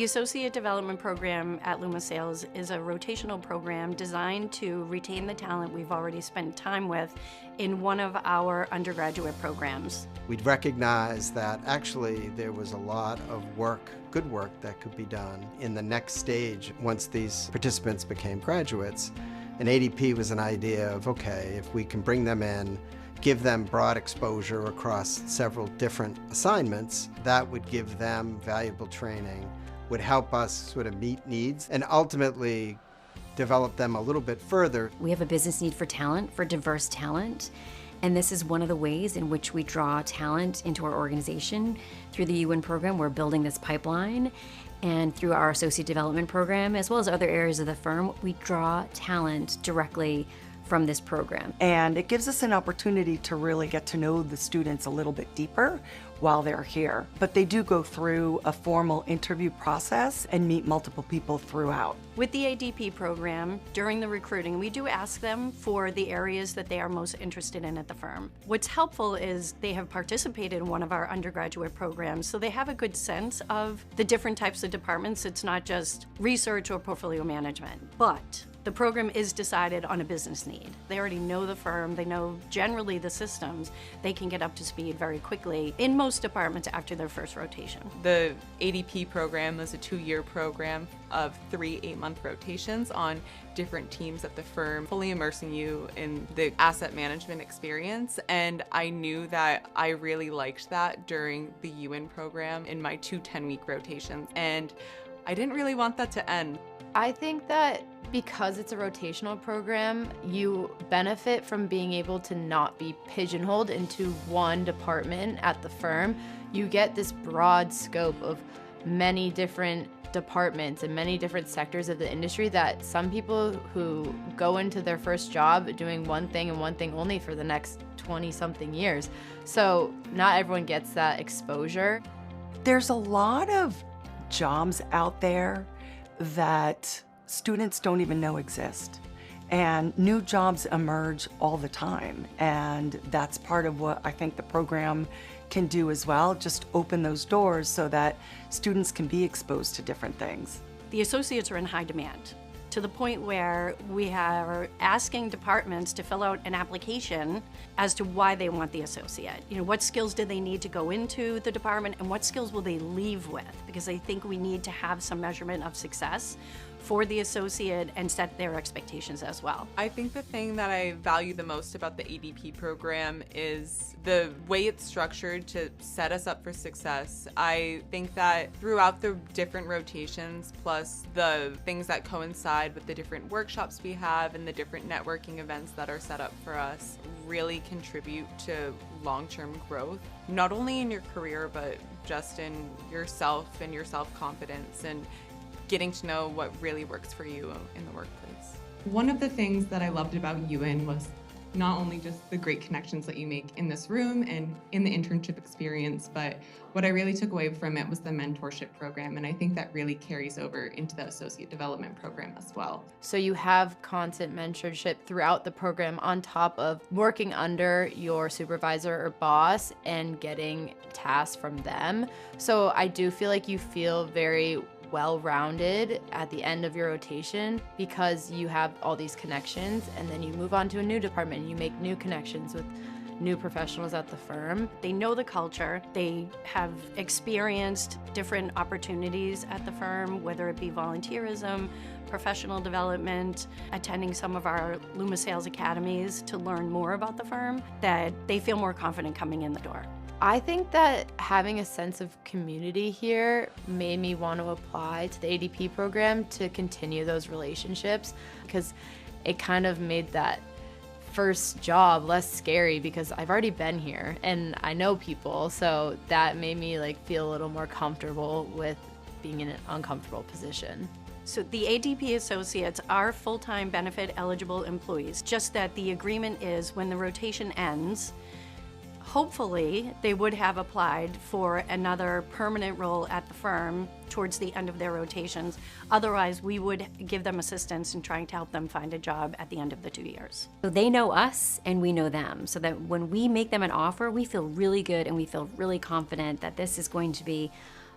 The Associate Development Program at Loomis Sayles is a rotational program designed to retain the talent we've already spent time with in one of our undergraduate programs. We'd recognize that actually there was a lot of work, good work, that could be done in the next stage once these participants became graduates. And ADP was an idea of, okay, if we can bring them in, give them broad exposure across several different assignments, that would give them valuable training, would help us sort of meet needs and ultimately develop them a little bit further. We have a business need for talent, for diverse talent, and this is one of the ways in which we draw talent into our organization. Through the UN program, we're building this pipeline, and through our associate development program, as well as other areas of the firm, we draw talent directly from this program. And it gives us an opportunity to really get to know the students a little bit deeper while they're here. But they do go through a formal interview process and meet multiple people throughout. With the ADP program, during the recruiting, we do ask them for the areas that they are most interested in at the firm. What's helpful is they have participated in one of our undergraduate programs, so they have a good sense of the different types of departments. It's not just research or portfolio management, but the program is decided on a business need. They already know the firm, they know generally the systems, they can get up to speed very quickly in most departments after their first rotation. The ADP program is a 2-year program of 3 8-month rotations on different teams at the firm, fully immersing you in the asset management experience. And I knew that I really liked that during the UN program in my 2 10-week rotations. And I didn't really want that to end. I think that because it's a rotational program, you benefit from being able to not be pigeonholed into one department at the firm. You get this broad scope of many different departments and many different sectors of the industry that some people who go into their first job doing one thing and one thing only for the next 20-something years. So not everyone gets that exposure. There's a lot of jobs out there that students don't even know exist. And new jobs emerge all the time. And that's part of what I think the program can do as well, just open those doors so that students can be exposed to different things. The associates are in high demand, to the point where we are asking departments to fill out an application as to why they want the associate. You know, what skills do they need to go into the department and what skills will they leave with? Because I think we need to have some measurement of success for the associate and set their expectations as well. I think the thing that I value the most about the ADP program is the way it's structured to set us up for success. I think that throughout the different rotations, plus the things that coincide with the different workshops we have and the different networking events that are set up for us, really contribute to long-term growth, not only in your career, but just in yourself and your self-confidence and getting to know what really works for you in the workplace. One of the things that I loved about UN was not only just the great connections that you make in this room and in the internship experience, but what I really took away from it was the mentorship program, and I think that really carries over into the associate development program as well. So you have constant mentorship throughout the program on top of working under your supervisor or boss and getting tasks from them. So I do feel like you feel very well-rounded at the end of your rotation because you have all these connections, and then you move on to a new department and you make new connections with new professionals at the firm. They know the culture, they have experienced different opportunities at the firm, whether it be volunteerism, professional development, attending some of our Loomis Sayles academies to learn more about the firm, that they feel more confident coming in the door. I think that having a sense of community here made me want to apply to the ADP program to continue those relationships, because it kind of made that first job less scary because I've already been here and I know people, so that made me feel a little more comfortable with being in an uncomfortable position. So the ADP associates are full-time benefit eligible employees, just that the agreement is when the rotation ends, hopefully they would have applied for another permanent role at the firm towards the end of their rotations. Otherwise, we would give them assistance in trying to help them find a job at the end of the 2 years. So they know us and we know them, so that when we make them an offer, we feel really good and we feel really confident that this is going to be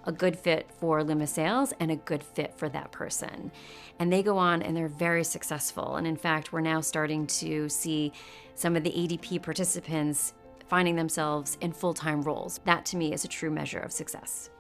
a good fit for Loomis Sayles and a good fit for that person. And they go on and they're very successful. And in fact, we're now starting to see some of the ADP participants finding themselves in full-time roles. That to me is a true measure of success.